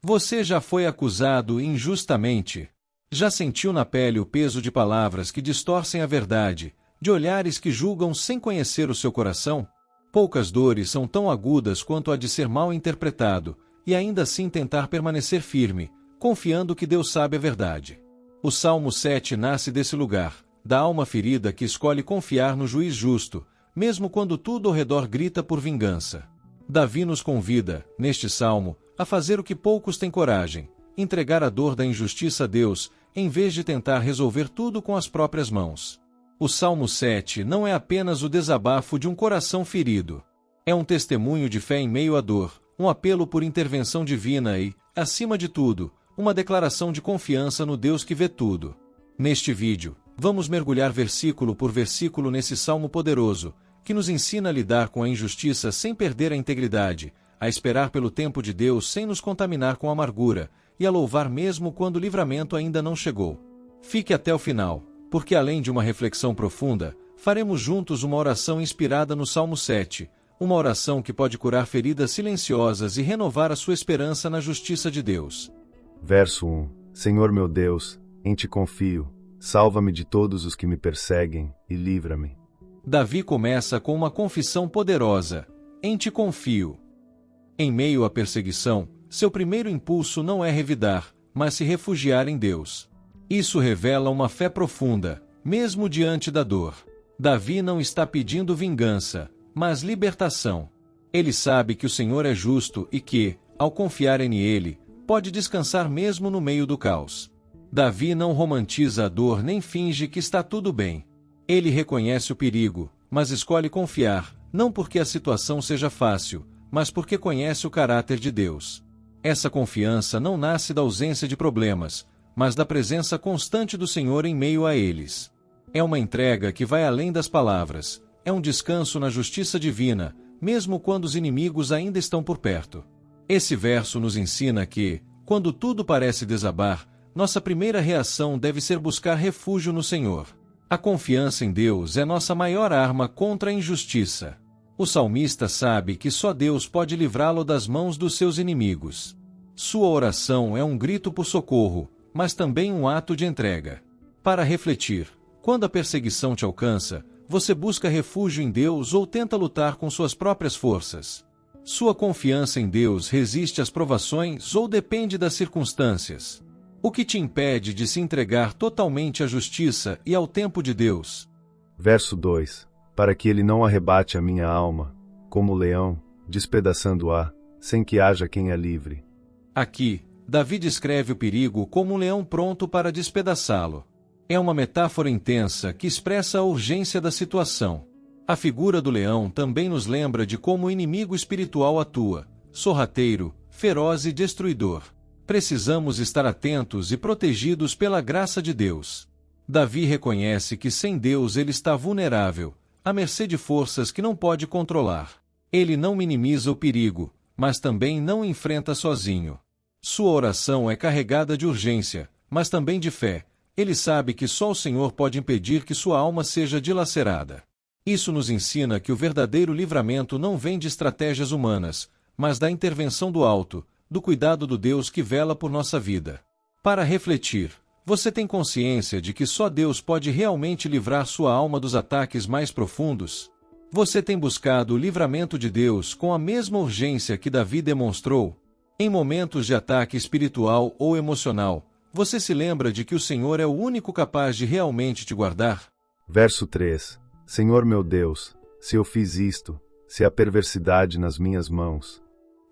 Você já foi acusado injustamente? Já sentiu na pele o peso de palavras que distorcem a verdade, de olhares que julgam sem conhecer o seu coração? Poucas dores são tão agudas quanto a de ser mal interpretado, e ainda assim tentar permanecer firme, confiando que Deus sabe a verdade. O Salmo 7 nasce desse lugar, da alma ferida que escolhe confiar no juiz justo, mesmo quando tudo ao redor grita por vingança. Davi nos convida, neste salmo, a fazer o que poucos têm coragem, entregar a dor da injustiça a Deus, em vez de tentar resolver tudo com as próprias mãos. O Salmo 7 não é apenas o desabafo de um coração ferido. É um testemunho de fé em meio à dor, um apelo por intervenção divina e, acima de tudo, uma declaração de confiança no Deus que vê tudo. Neste vídeo, vamos mergulhar versículo por versículo nesse salmo poderoso, que nos ensina a lidar com a injustiça sem perder a integridade, a esperar pelo tempo de Deus sem nos contaminar com amargura, e a louvar mesmo quando o livramento ainda não chegou. Fique até o final, porque além de uma reflexão profunda, faremos juntos uma oração inspirada no Salmo 7, uma oração que pode curar feridas silenciosas e renovar a sua esperança na justiça de Deus. Verso 1. Senhor meu Deus, em ti confio, salva-me de todos os que me perseguem, e livra-me. Davi começa com uma confissão poderosa: em ti confio. Em meio à perseguição, seu primeiro impulso não é revidar, mas se refugiar em Deus. Isso revela uma fé profunda, mesmo diante da dor. Davi não está pedindo vingança, mas libertação. Ele sabe que o Senhor é justo e que, ao confiar em Ele, pode descansar mesmo no meio do caos. Davi não romantiza a dor nem finge que está tudo bem. Ele reconhece o perigo, mas escolhe confiar, não porque a situação seja fácil, mas porque conhece o caráter de Deus. Essa confiança não nasce da ausência de problemas, mas da presença constante do Senhor em meio a eles. É uma entrega que vai além das palavras, é um descanso na justiça divina, mesmo quando os inimigos ainda estão por perto. Esse verso nos ensina que, quando tudo parece desabar, nossa primeira reação deve ser buscar refúgio no Senhor. A confiança em Deus é nossa maior arma contra a injustiça. O salmista sabe que só Deus pode livrá-lo das mãos dos seus inimigos. Sua oração é um grito por socorro, mas também um ato de entrega. Para refletir, quando a perseguição te alcança, você busca refúgio em Deus ou tenta lutar com suas próprias forças? Sua confiança em Deus resiste às provações ou depende das circunstâncias? O que te impede de se entregar totalmente à justiça e ao tempo de Deus? Verso 2. Para que ele não arrebate a minha alma, como o leão, despedaçando-a, sem que haja quem a livre. Aqui, Davi descreve o perigo como um leão pronto para despedaçá-lo. É uma metáfora intensa que expressa a urgência da situação. A figura do leão também nos lembra de como o inimigo espiritual atua, sorrateiro, feroz e destruidor. Precisamos estar atentos e protegidos pela graça de Deus. Davi reconhece que sem Deus ele está vulnerável, à mercê de forças que não pode controlar. Ele não minimiza o perigo, mas também não o enfrenta sozinho. Sua oração é carregada de urgência, mas também de fé. Ele sabe que só o Senhor pode impedir que sua alma seja dilacerada. Isso nos ensina que o verdadeiro livramento não vem de estratégias humanas, mas da intervenção do alto, do cuidado do Deus que vela por nossa vida. Para refletir, você tem consciência de que só Deus pode realmente livrar sua alma dos ataques mais profundos? Você tem buscado o livramento de Deus com a mesma urgência que Davi demonstrou? Em momentos de ataque espiritual ou emocional, você se lembra de que o Senhor é o único capaz de realmente te guardar? Verso 3. Senhor meu Deus, se eu fiz isto, se há perversidade nas minhas mãos.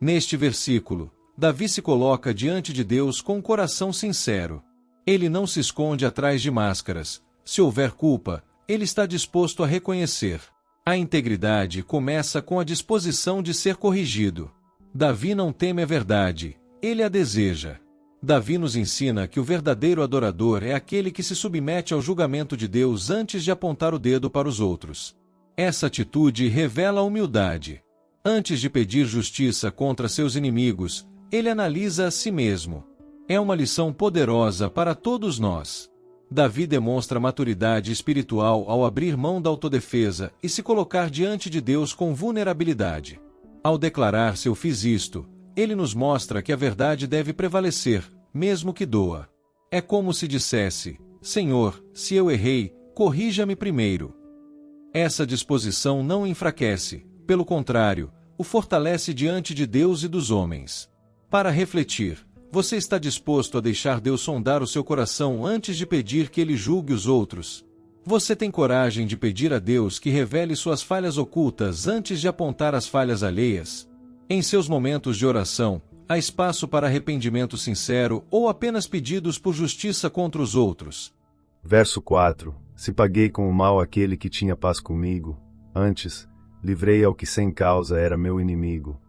Neste versículo, Davi se coloca diante de Deus com um coração sincero. Ele não se esconde atrás de máscaras. Se houver culpa, ele está disposto a reconhecer. A integridade começa com a disposição de ser corrigido. Davi não teme a verdade, ele a deseja. Davi nos ensina que o verdadeiro adorador é aquele que se submete ao julgamento de Deus antes de apontar o dedo para os outros. Essa atitude revela a humildade. Antes de pedir justiça contra seus inimigos, ele analisa a si mesmo. É uma lição poderosa para todos nós. Davi demonstra maturidade espiritual ao abrir mão da autodefesa e se colocar diante de Deus com vulnerabilidade. Ao declarar "se eu fiz isto", ele nos mostra que a verdade deve prevalecer, mesmo que doa. É como se dissesse: Senhor, se eu errei, corrija-me primeiro. Essa disposição não o enfraquece, pelo contrário, o fortalece diante de Deus e dos homens. Para refletir, você está disposto a deixar Deus sondar o seu coração antes de pedir que Ele julgue os outros? Você tem coragem de pedir a Deus que revele suas falhas ocultas antes de apontar as falhas alheias? Em seus momentos de oração, há espaço para arrependimento sincero ou apenas pedidos por justiça contra os outros? Verso 4. Se paguei com o mal aquele que tinha paz comigo, antes, livrei ao que sem causa era meu inimigo.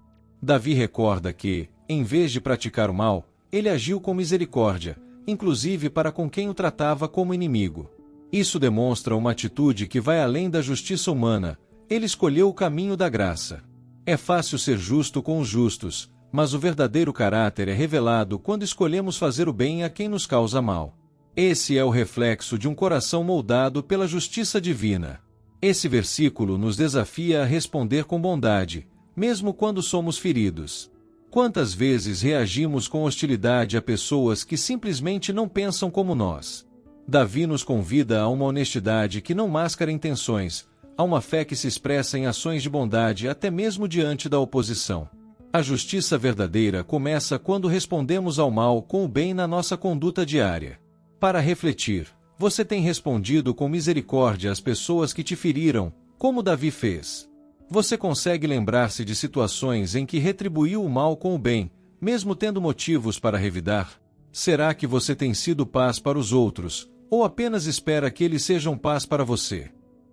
Davi recorda que, em vez de praticar o mal, ele agiu com misericórdia, inclusive para com quem o tratava como inimigo. Isso demonstra uma atitude que vai além da justiça humana. Ele escolheu o caminho da graça. É fácil ser justo com os justos, mas o verdadeiro caráter é revelado quando escolhemos fazer o bem a quem nos causa mal. Esse é o reflexo de um coração moldado pela justiça divina. Esse versículo nos desafia a responder com bondade, mesmo quando somos feridos. Quantas vezes reagimos com hostilidade a pessoas que simplesmente não pensam como nós? Davi nos convida a uma honestidade que não mascara intenções, a uma fé que se expressa em ações de bondade até mesmo diante da oposição. A justiça verdadeira começa quando respondemos ao mal com o bem na nossa conduta diária. Para refletir, você tem respondido com misericórdia às pessoas que te feriram, como Davi fez? Você consegue lembrar-se de situações em que retribuiu o mal com o bem, mesmo tendo motivos para revidar? Será que você tem sido paz para os outros, ou apenas espera que eles sejam paz para você?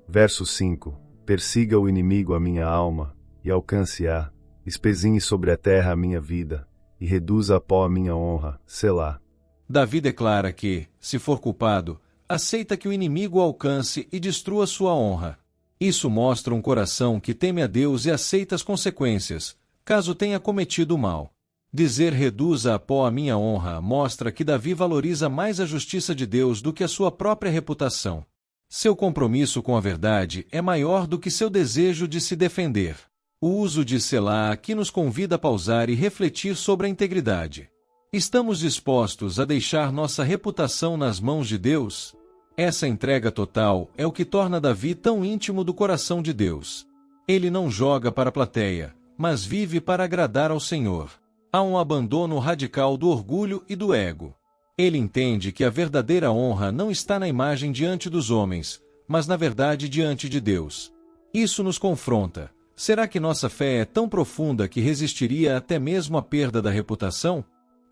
Verso 5. Persiga o inimigo a minha alma, e alcance-a, espezinhe sobre a terra a minha vida, e reduza a pó a minha honra, Selá. Davi declara que, se for culpado, aceita que o inimigo o alcance e destrua sua honra. Isso mostra um coração que teme a Deus e aceita as consequências, caso tenha cometido o mal. Dizer reduza a pó a minha honra mostra que Davi valoriza mais a justiça de Deus do que a sua própria reputação. Seu compromisso com a verdade é maior do que seu desejo de se defender. O uso de Selá aqui nos convida a pausar e refletir sobre a integridade. Estamos dispostos a deixar nossa reputação nas mãos de Deus? Essa entrega total é o que torna Davi tão íntimo do coração de Deus. Ele não joga para a plateia, mas vive para agradar ao Senhor. Há um abandono radical do orgulho e do ego. Ele entende que a verdadeira honra não está na imagem diante dos homens, mas na verdade diante de Deus. Isso nos confronta. Será que nossa fé é tão profunda que resistiria até mesmo à perda da reputação?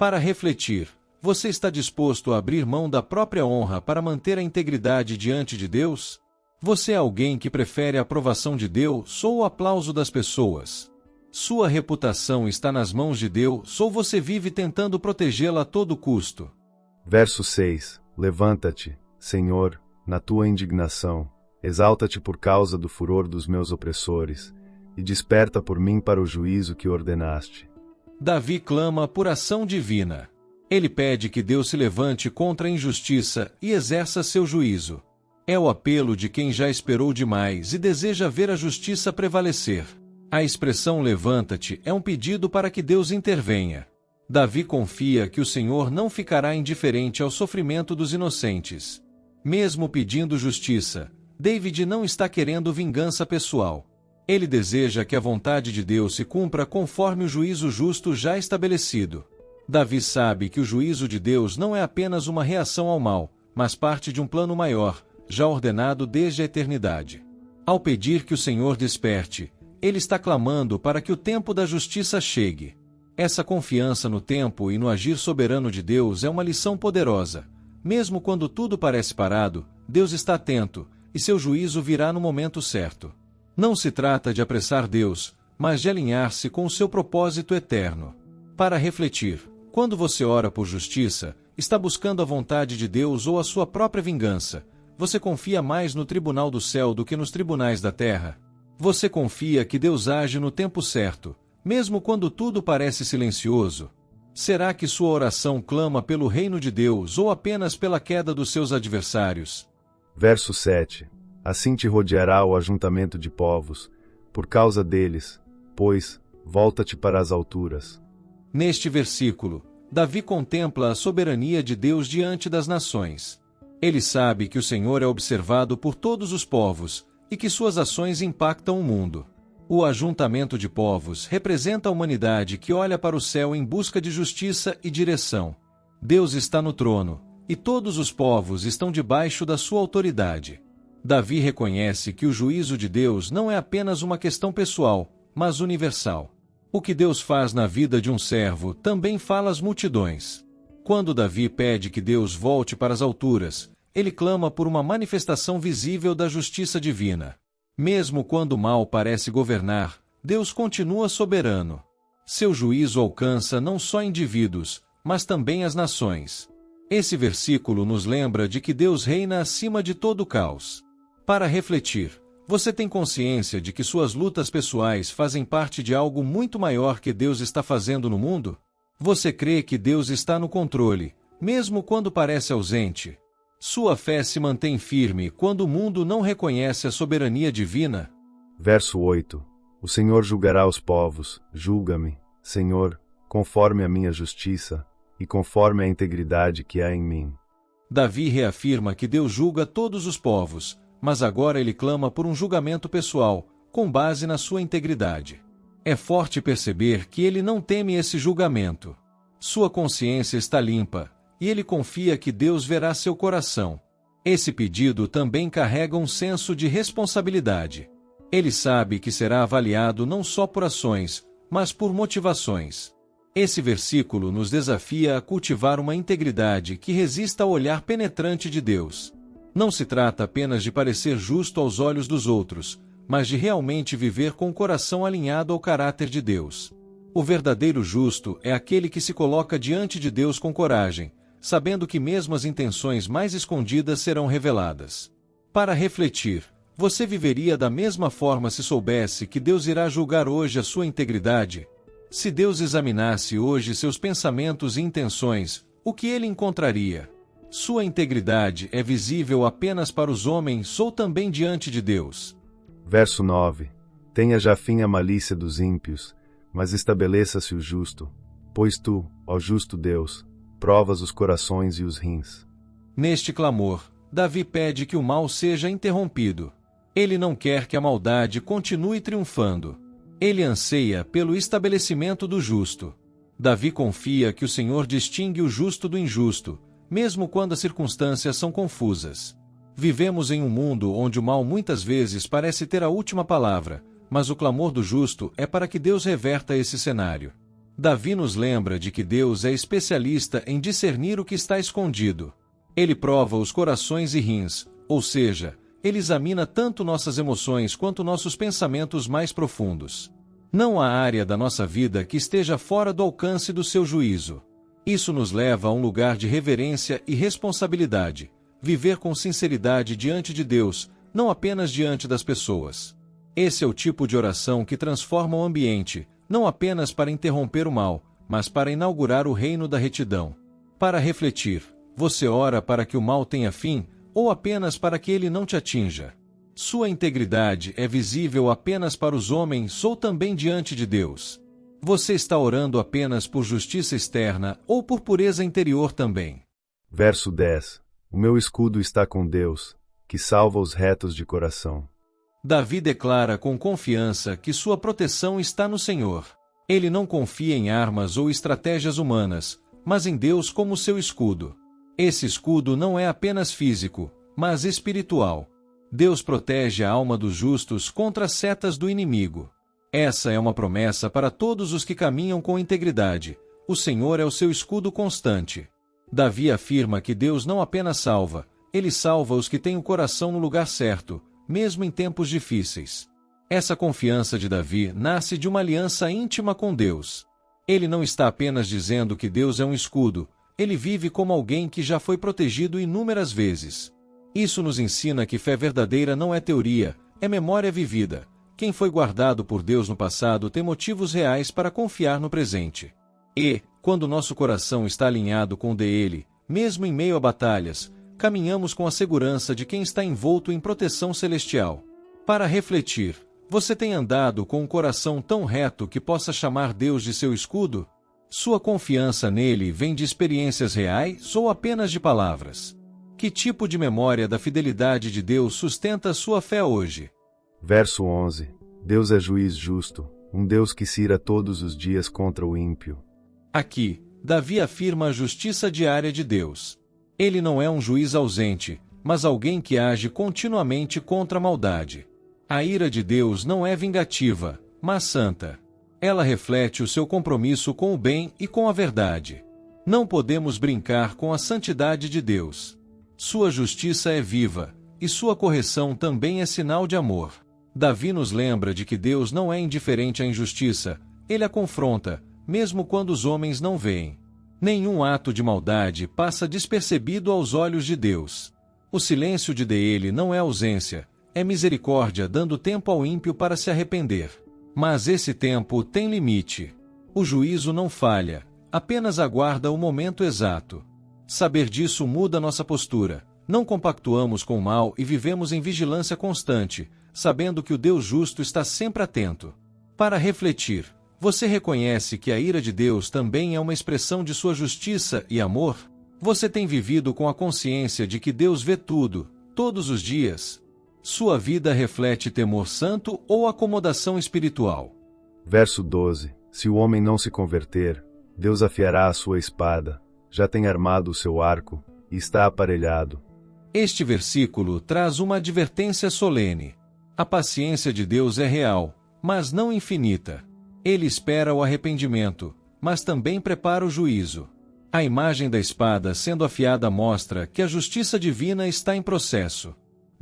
Para refletir, você está disposto a abrir mão da própria honra para manter a integridade diante de Deus? Você é alguém que prefere a aprovação de Deus ou o aplauso das pessoas? Sua reputação está nas mãos de Deus ou você vive tentando protegê-la a todo custo? Verso 6. Levanta-te, Senhor, na tua indignação, exalta-te por causa do furor dos meus opressores, e desperta por mim para o juízo que ordenaste. Davi clama por ação divina. Ele pede que Deus se levante contra a injustiça e exerça seu juízo. É o apelo de quem já esperou demais e deseja ver a justiça prevalecer. A expressão levanta-te é um pedido para que Deus intervenha. Davi confia que o Senhor não ficará indiferente ao sofrimento dos inocentes. Mesmo pedindo justiça, David não está querendo vingança pessoal. Ele deseja que a vontade de Deus se cumpra conforme o juízo justo já estabelecido. Davi sabe que o juízo de Deus não é apenas uma reação ao mal, mas parte de um plano maior, já ordenado desde a eternidade. Ao pedir que o Senhor desperte, ele está clamando para que o tempo da justiça chegue. Essa confiança no tempo e no agir soberano de Deus é uma lição poderosa. Mesmo quando tudo parece parado, Deus está atento, e seu juízo virá no momento certo. Não se trata de apressar Deus, mas de alinhar-se com o seu propósito eterno. Para refletir, quando você ora por justiça, está buscando a vontade de Deus ou a sua própria vingança? Você confia mais no tribunal do céu do que nos tribunais da terra? Você confia que Deus age no tempo certo, mesmo quando tudo parece silencioso? Será que sua oração clama pelo reino de Deus ou apenas pela queda dos seus adversários? Verso 7. Assim te rodeará o ajuntamento de povos, por causa deles, pois, volta-te para as alturas. Neste versículo, Davi contempla a soberania de Deus diante das nações. Ele sabe que o Senhor é observado por todos os povos e que suas ações impactam o mundo. O ajuntamento de povos representa a humanidade que olha para o céu em busca de justiça e direção. Deus está no trono, e todos os povos estão debaixo da sua autoridade. Davi reconhece que o juízo de Deus não é apenas uma questão pessoal, mas universal. O que Deus faz na vida de um servo também fala às multidões. Quando Davi pede que Deus volte para as alturas, ele clama por uma manifestação visível da justiça divina. Mesmo quando o mal parece governar, Deus continua soberano. Seu juízo alcança não só indivíduos, mas também as nações. Esse versículo nos lembra de que Deus reina acima de todo o caos. Para refletir, você tem consciência de que suas lutas pessoais fazem parte de algo muito maior que Deus está fazendo no mundo? Você crê que Deus está no controle, mesmo quando parece ausente? Sua fé se mantém firme quando o mundo não reconhece a soberania divina? Verso 8. O Senhor julgará os povos. Julga-me, Senhor, conforme a minha justiça, e conforme a integridade que há em mim. Davi reafirma que Deus julga todos os povos, mas agora ele clama por um julgamento pessoal, com base na sua integridade. É forte perceber que ele não teme esse julgamento. Sua consciência está limpa, e ele confia que Deus verá seu coração. Esse pedido também carrega um senso de responsabilidade. Ele sabe que será avaliado não só por ações, mas por motivações. Esse versículo nos desafia a cultivar uma integridade que resista ao olhar penetrante de Deus. Não se trata apenas de parecer justo aos olhos dos outros, mas de realmente viver com o coração alinhado ao caráter de Deus. O verdadeiro justo é aquele que se coloca diante de Deus com coragem, sabendo que mesmo as intenções mais escondidas serão reveladas. Para refletir, você viveria da mesma forma se soubesse que Deus irá julgar hoje a sua integridade? Se Deus examinasse hoje seus pensamentos e intenções, o que ele encontraria? Sua integridade é visível apenas para os homens ou também diante de Deus? Verso 9. Tenha já fim a malícia dos ímpios, mas estabeleça-se o justo, pois tu, ó justo Deus, provas os corações e os rins. Neste clamor, Davi pede que o mal seja interrompido. Ele não quer que a maldade continue triunfando. Ele anseia pelo estabelecimento do justo. Davi confia que o Senhor distingue o justo do injusto, mesmo quando as circunstâncias são confusas. Vivemos em um mundo onde o mal muitas vezes parece ter a última palavra, mas o clamor do justo é para que Deus reverta esse cenário. Davi nos lembra de que Deus é especialista em discernir o que está escondido. Ele prova os corações e rins, ou seja, ele examina tanto nossas emoções quanto nossos pensamentos mais profundos. Não há área da nossa vida que esteja fora do alcance do seu juízo. Isso nos leva a um lugar de reverência e responsabilidade, viver com sinceridade diante de Deus, não apenas diante das pessoas. Esse é o tipo de oração que transforma o ambiente, não apenas para interromper o mal, mas para inaugurar o reino da retidão. Para refletir, você ora para que o mal tenha fim, ou apenas para que ele não te atinja? Sua integridade é visível apenas para os homens ou também diante de Deus? Você está orando apenas por justiça externa ou por pureza interior também? Verso 10. O meu escudo está com Deus, que salva os retos de coração. Davi declara com confiança que sua proteção está no Senhor. Ele não confia em armas ou estratégias humanas, mas em Deus como seu escudo. Esse escudo não é apenas físico, mas espiritual. Deus protege a alma dos justos contra as setas do inimigo. Essa é uma promessa para todos os que caminham com integridade. O Senhor é o seu escudo constante. Davi afirma que Deus não apenas salva, ele salva os que têm o coração no lugar certo, mesmo em tempos difíceis. Essa confiança de Davi nasce de uma aliança íntima com Deus. Ele não está apenas dizendo que Deus é um escudo, ele vive como alguém que já foi protegido inúmeras vezes. Isso nos ensina que fé verdadeira não é teoria, é memória vivida. Quem foi guardado por Deus no passado tem motivos reais para confiar no presente. E, quando nosso coração está alinhado com o dele, mesmo em meio a batalhas, caminhamos com a segurança de quem está envolto em proteção celestial. Para refletir, você tem andado com um coração tão reto que possa chamar Deus de seu escudo? Sua confiança nele vem de experiências reais ou apenas de palavras? Que tipo de memória da fidelidade de Deus sustenta sua fé hoje? Verso 11. Deus é juiz justo, um Deus que se ira todos os dias contra o ímpio. Aqui, Davi afirma a justiça diária de Deus. Ele não é um juiz ausente, mas alguém que age continuamente contra a maldade. A ira de Deus não é vingativa, mas santa. Ela reflete o seu compromisso com o bem e com a verdade. Não podemos brincar com a santidade de Deus. Sua justiça é viva, e sua correção também é sinal de amor. Davi nos lembra de que Deus não é indiferente à injustiça, ele a confronta, mesmo quando os homens não veem. Nenhum ato de maldade passa despercebido aos olhos de Deus. O silêncio de ele não é ausência, é misericórdia dando tempo ao ímpio para se arrepender. Mas esse tempo tem limite. O juízo não falha, apenas aguarda o momento exato. Saber disso muda nossa postura. Não compactuamos com o mal e vivemos em vigilância constante, sabendo que o Deus justo está sempre atento. Para refletir, você reconhece que a ira de Deus também é uma expressão de sua justiça e amor? Você tem vivido com a consciência de que Deus vê tudo, todos os dias? Sua vida reflete temor santo ou acomodação espiritual? Verso 12. Se o homem não se converter, Deus afiará a sua espada, já tem armado o seu arco, e está aparelhado. Este versículo traz uma advertência solene. A paciência de Deus é real, mas não infinita. Ele espera o arrependimento, mas também prepara o juízo. A imagem da espada sendo afiada mostra que a justiça divina está em processo.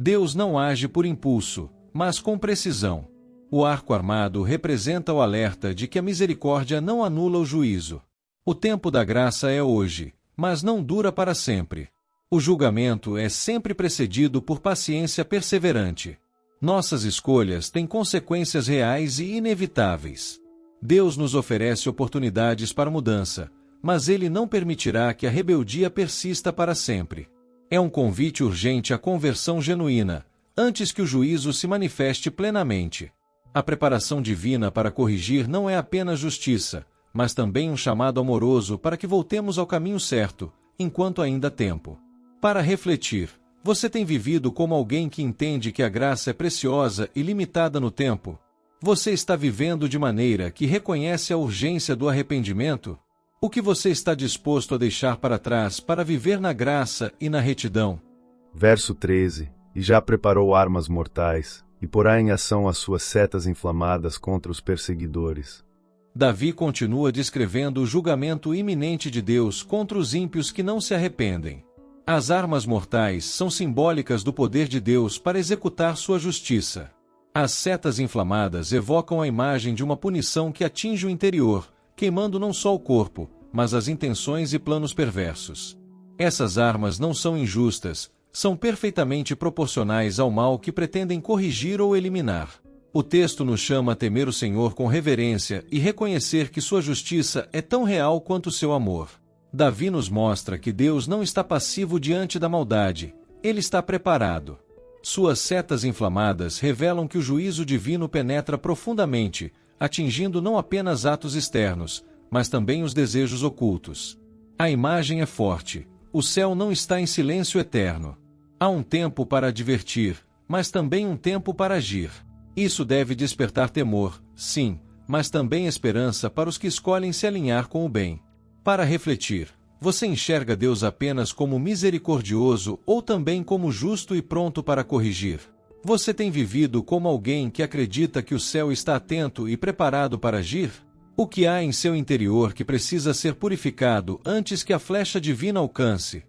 Deus não age por impulso, mas com precisão. O arco armado representa o alerta de que a misericórdia não anula o juízo. O tempo da graça é hoje, mas não dura para sempre. O julgamento é sempre precedido por paciência perseverante. Nossas escolhas têm consequências reais e inevitáveis. Deus nos oferece oportunidades para mudança, mas Ele não permitirá que a rebeldia persista para sempre. É um convite urgente à conversão genuína, antes que o juízo se manifeste plenamente. A preparação divina para corrigir não é apenas justiça, mas também um chamado amoroso para que voltemos ao caminho certo, enquanto ainda há tempo. Para refletir, você tem vivido como alguém que entende que a graça é preciosa e limitada no tempo? Você está vivendo de maneira que reconhece a urgência do arrependimento? O que você está disposto a deixar para trás para viver na graça e na retidão? Verso 13. E já preparou armas mortais, e porá em ação as suas setas inflamadas contra os perseguidores. Davi continua descrevendo o julgamento iminente de Deus contra os ímpios que não se arrependem. As armas mortais são simbólicas do poder de Deus para executar sua justiça. As setas inflamadas evocam a imagem de uma punição que atinge o interior, queimando não só o corpo, mas as intenções e planos perversos. Essas armas não são injustas, são perfeitamente proporcionais ao mal que pretendem corrigir ou eliminar. O texto nos chama a temer o Senhor com reverência e reconhecer que sua justiça é tão real quanto o seu amor. Davi nos mostra que Deus não está passivo diante da maldade, ele está preparado. Suas setas inflamadas revelam que o juízo divino penetra profundamente, atingindo não apenas atos externos, mas também os desejos ocultos. A imagem é forte, o céu não está em silêncio eterno. Há um tempo para advertir, mas também um tempo para agir. Isso deve despertar temor, sim, mas também esperança para os que escolhem se alinhar com o bem. Para refletir, você enxerga Deus apenas como misericordioso ou também como justo e pronto para corrigir? Você tem vivido como alguém que acredita que o céu está atento e preparado para agir? O que há em seu interior que precisa ser purificado antes que a flecha divina alcance?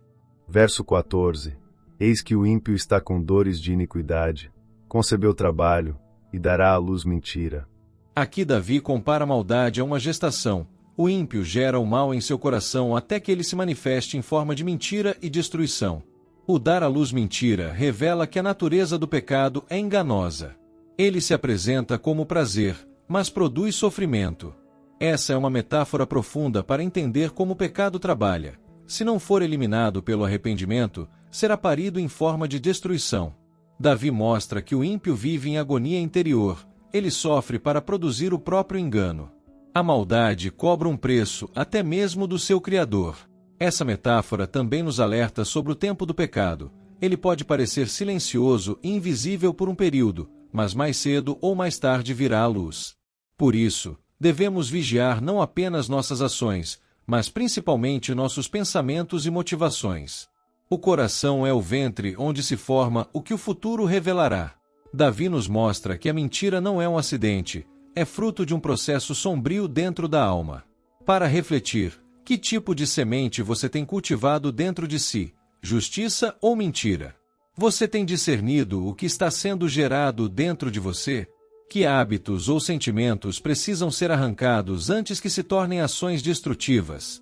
Verso 14. Eis que o ímpio está com dores de iniquidade, concebeu trabalho, e dará à luz mentira. Aqui Davi compara a maldade a uma gestação. O ímpio gera o mal em seu coração até que ele se manifeste em forma de mentira e destruição. O dar à luz mentira revela que a natureza do pecado é enganosa. Ele se apresenta como prazer, mas produz sofrimento. Essa é uma metáfora profunda para entender como o pecado trabalha. Se não for eliminado pelo arrependimento, será parido em forma de destruição. Davi mostra que o ímpio vive em agonia interior, ele sofre para produzir o próprio engano. A maldade cobra um preço, até mesmo do seu Criador. Essa metáfora também nos alerta sobre o tempo do pecado. Ele pode parecer silencioso e invisível por um período, mas mais cedo ou mais tarde virá à luz. Por isso, devemos vigiar não apenas nossas ações, mas principalmente nossos pensamentos e motivações. O coração é o ventre onde se forma o que o futuro revelará. Davi nos mostra que a mentira não é um acidente, é fruto de um processo sombrio dentro da alma. Para refletir, que tipo de semente você tem cultivado dentro de si, justiça ou mentira? Você tem discernido o que está sendo gerado dentro de você? Que hábitos ou sentimentos precisam ser arrancados antes que se tornem ações destrutivas?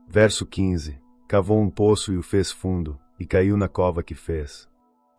Verso 15. Cavou um poço e o fez fundo, e caiu na cova que fez.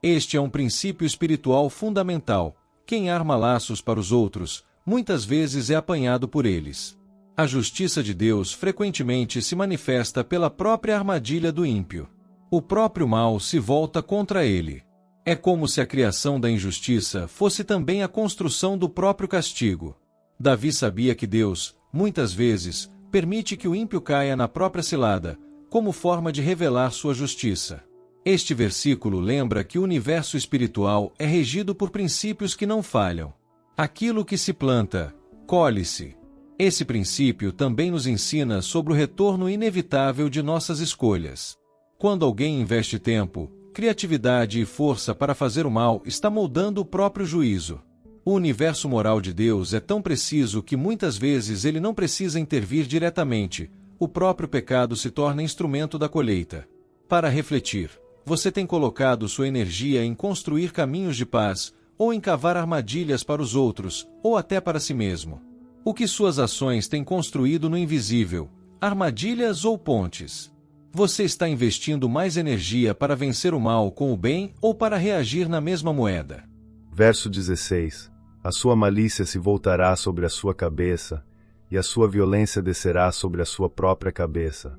Este é um princípio espiritual fundamental. Quem arma laços para os outros, muitas vezes é apanhado por eles. A justiça de Deus frequentemente se manifesta pela própria armadilha do ímpio. O próprio mal se volta contra ele. É como se a criação da injustiça fosse também a construção do próprio castigo. Davi sabia que Deus, muitas vezes, permite que o ímpio caia na própria cilada, como forma de revelar sua justiça. Este versículo lembra que o universo espiritual é regido por princípios que não falham. Aquilo que se planta, colhe-se. Esse princípio também nos ensina sobre o retorno inevitável de nossas escolhas. Quando alguém investe tempo, criatividade e força para fazer o mal, está moldando o próprio juízo. O universo moral de Deus é tão preciso que muitas vezes ele não precisa intervir diretamente. O próprio pecado se torna instrumento da colheita. Para refletir, você tem colocado sua energia em construir caminhos de paz, ou em cavar armadilhas para os outros, ou até para si mesmo? O que suas ações têm construído no invisível? Armadilhas ou pontes? Você está investindo mais energia para vencer o mal com o bem ou para reagir na mesma moeda? Verso 16. A sua malícia se voltará sobre a sua cabeça, e a sua violência descerá sobre a sua própria cabeça.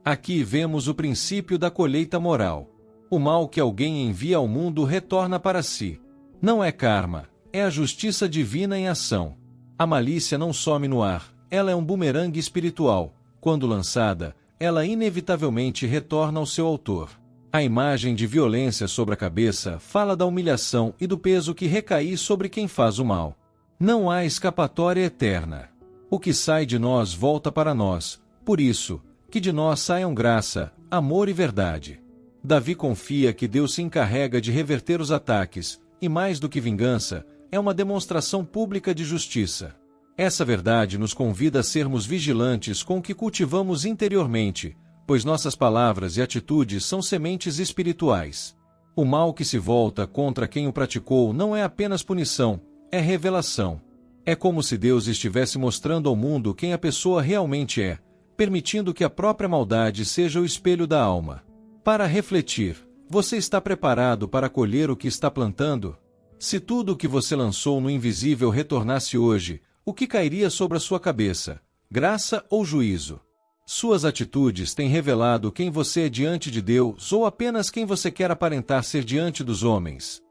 Aqui vemos o princípio da colheita moral. O mal que alguém envia ao mundo retorna para si. Não é karma, é a justiça divina em ação. A malícia não some no ar, ela é um bumerangue espiritual. Quando lançada, ela inevitavelmente retorna ao seu autor. A imagem de violência sobre a cabeça fala da humilhação e do peso que recai sobre quem faz o mal. Não há escapatória eterna. O que sai de nós volta para nós, por isso, que de nós saiam graça, amor e verdade. Davi confia que Deus se encarrega de reverter os ataques, e mais do que vingança, é uma demonstração pública de justiça. Essa verdade nos convida a sermos vigilantes com o que cultivamos interiormente, pois nossas palavras e atitudes são sementes espirituais. O mal que se volta contra quem o praticou não é apenas punição, é revelação. É como se Deus estivesse mostrando ao mundo quem a pessoa realmente é, permitindo que a própria maldade seja o espelho da alma. Para refletir, você está preparado para colher o que está plantando? Se tudo o que você lançou no invisível retornasse hoje, o que cairia sobre a sua cabeça? Graça ou juízo? Suas atitudes têm revelado quem você é diante de Deus ou apenas quem você quer aparentar ser diante dos homens?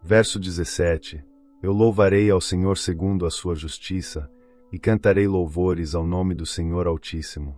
Verso 17. Eu louvarei ao Senhor segundo a sua justiça, e cantarei louvores ao nome do Senhor Altíssimo.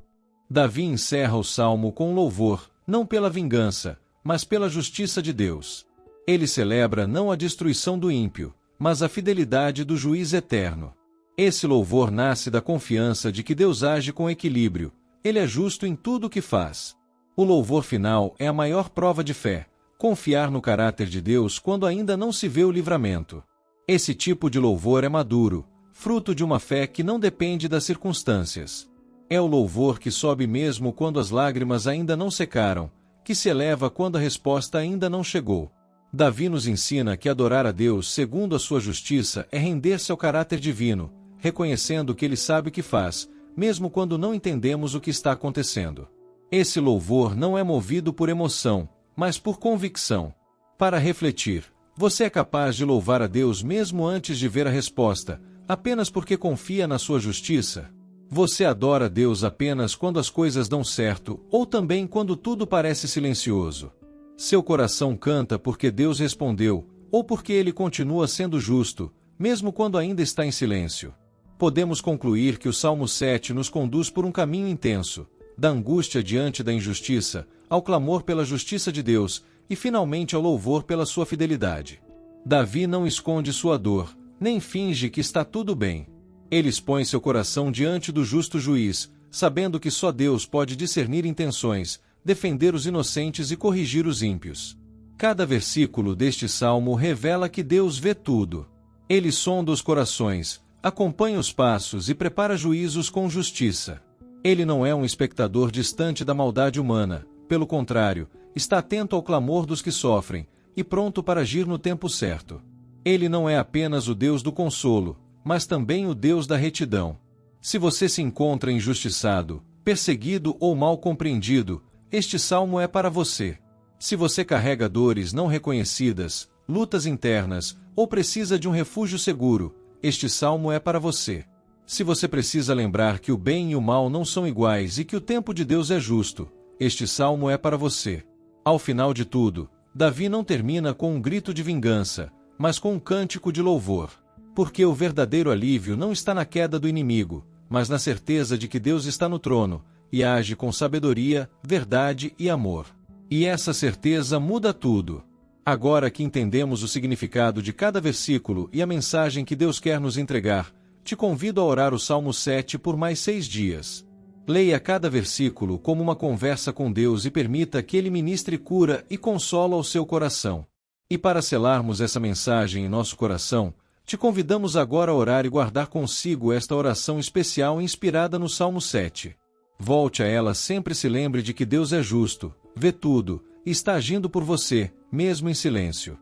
Davi encerra o salmo com louvor, não pela vingança, mas pela justiça de Deus. Ele celebra não a destruição do ímpio, mas a fidelidade do juiz eterno. Esse louvor nasce da confiança de que Deus age com equilíbrio, ele é justo em tudo o que faz. O louvor final é a maior prova de fé, confiar no caráter de Deus quando ainda não se vê o livramento. Esse tipo de louvor é maduro, fruto de uma fé que não depende das circunstâncias. É o louvor que sobe mesmo quando as lágrimas ainda não secaram, que se eleva quando a resposta ainda não chegou. Davi nos ensina que adorar a Deus segundo a sua justiça é render-se ao caráter divino, reconhecendo que Ele sabe o que faz, mesmo quando não entendemos o que está acontecendo. Esse louvor não é movido por emoção, mas por convicção. Para refletir, você é capaz de louvar a Deus mesmo antes de ver a resposta, apenas porque confia na sua justiça? Você adora a Deus apenas quando as coisas dão certo, ou também quando tudo parece silencioso? Seu coração canta porque Deus respondeu, ou porque Ele continua sendo justo, mesmo quando ainda está em silêncio? podemos concluir que o Salmo 7 nos conduz por um caminho intenso, da angústia diante da injustiça, ao clamor pela justiça de Deus e finalmente ao louvor pela sua fidelidade. Davi não esconde sua dor, nem finge que está tudo bem. Ele expõe seu coração diante do justo juiz, sabendo que só Deus pode discernir intenções, defender os inocentes e corrigir os ímpios. Cada versículo deste salmo revela que Deus vê tudo. Ele sonda os corações, acompanha os passos e prepara juízos com justiça. Ele não é um espectador distante da maldade humana, pelo contrário, está atento ao clamor dos que sofrem, e pronto para agir no tempo certo. Ele não é apenas o Deus do consolo, mas também o Deus da retidão. Se você se encontra injustiçado, perseguido ou mal compreendido, este salmo é para você. Se você carrega dores não reconhecidas, lutas internas, ou precisa de um refúgio seguro, este salmo é para você. Se você precisa lembrar que o bem e o mal não são iguais e que o tempo de Deus é justo, este salmo é para você. Ao final de tudo, Davi não termina com um grito de vingança, mas com um cântico de louvor. Porque o verdadeiro alívio não está na queda do inimigo, mas na certeza de que Deus está no trono, e age com sabedoria, verdade e amor. E essa certeza muda tudo. Agora que entendemos o significado de cada versículo e a mensagem que Deus quer nos entregar, te convido a orar o Salmo 7 por mais 6 dias. Leia cada versículo como uma conversa com Deus e permita que Ele ministre cura e consolo ao seu coração. E para selarmos essa mensagem em nosso coração, te convidamos agora a orar e guardar consigo esta oração especial inspirada no Salmo 7. Volte a ela sempre se lembre de que Deus é justo, vê tudo, e está agindo por você, mesmo em silêncio.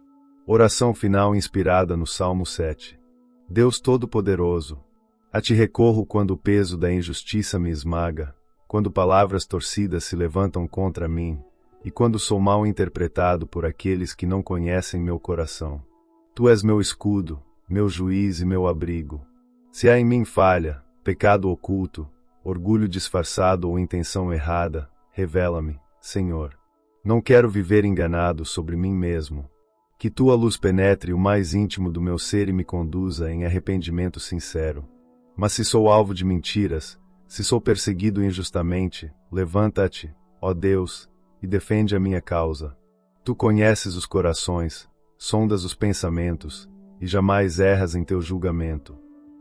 Oração final inspirada no Salmo 7. Deus Todo-Poderoso, a ti recorro quando o peso da injustiça me esmaga, quando palavras torcidas se levantam contra mim, e quando sou mal interpretado por aqueles que não conhecem meu coração. Tu és meu escudo, meu juiz e meu abrigo. Se há em mim falha, pecado oculto, orgulho disfarçado ou intenção errada, revela-me, Senhor. Não quero viver enganado sobre mim mesmo. Que tua luz penetre o mais íntimo do meu ser e me conduza em arrependimento sincero. Mas se sou alvo de mentiras, se sou perseguido injustamente, levanta-te, ó Deus, e defende a minha causa. Tu conheces os corações, sondas os pensamentos, e jamais erras em teu julgamento.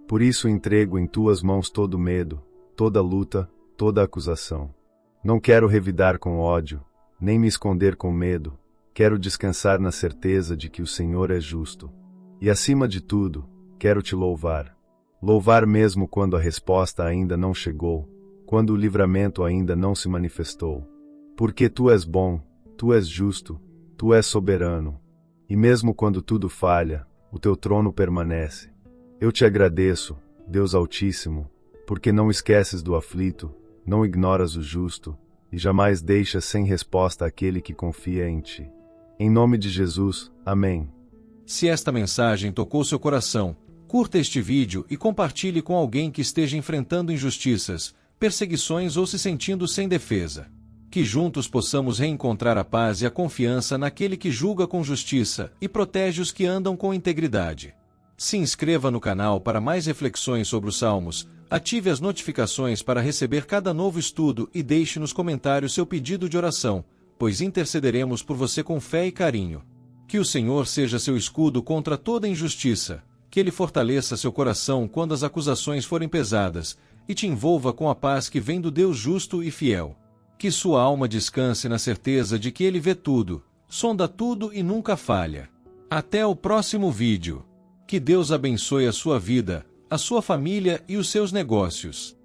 Por isso entrego em tuas mãos todo medo, toda luta, toda acusação. Não quero revidar com ódio, nem me esconder com medo. Quero descansar na certeza de que o Senhor é justo. E acima de tudo, quero te louvar. Louvar mesmo quando a resposta ainda não chegou, quando o livramento ainda não se manifestou. Porque tu és bom, tu és justo, tu és soberano. E mesmo quando tudo falha, o teu trono permanece. Eu te agradeço, Deus Altíssimo, porque não esqueces do aflito, não ignoras o justo, e jamais deixas sem resposta aquele que confia em ti. Em nome de Jesus, amém. Se esta mensagem tocou seu coração, curta este vídeo e compartilhe com alguém que esteja enfrentando injustiças, perseguições ou se sentindo sem defesa. Que juntos possamos reencontrar a paz e a confiança naquele que julga com justiça e protege os que andam com integridade. Se inscreva no canal para mais reflexões sobre os Salmos, ative as notificações para receber cada novo estudo e deixe nos comentários seu pedido de oração, pois intercederemos por você com fé e carinho. Que o Senhor seja seu escudo contra toda injustiça, que Ele fortaleça seu coração quando as acusações forem pesadas, e te envolva com a paz que vem do Deus justo e fiel. Que sua alma descanse na certeza de que Ele vê tudo, sonda tudo e nunca falha. Até o próximo vídeo. Que Deus abençoe a sua vida, a sua família e os seus negócios.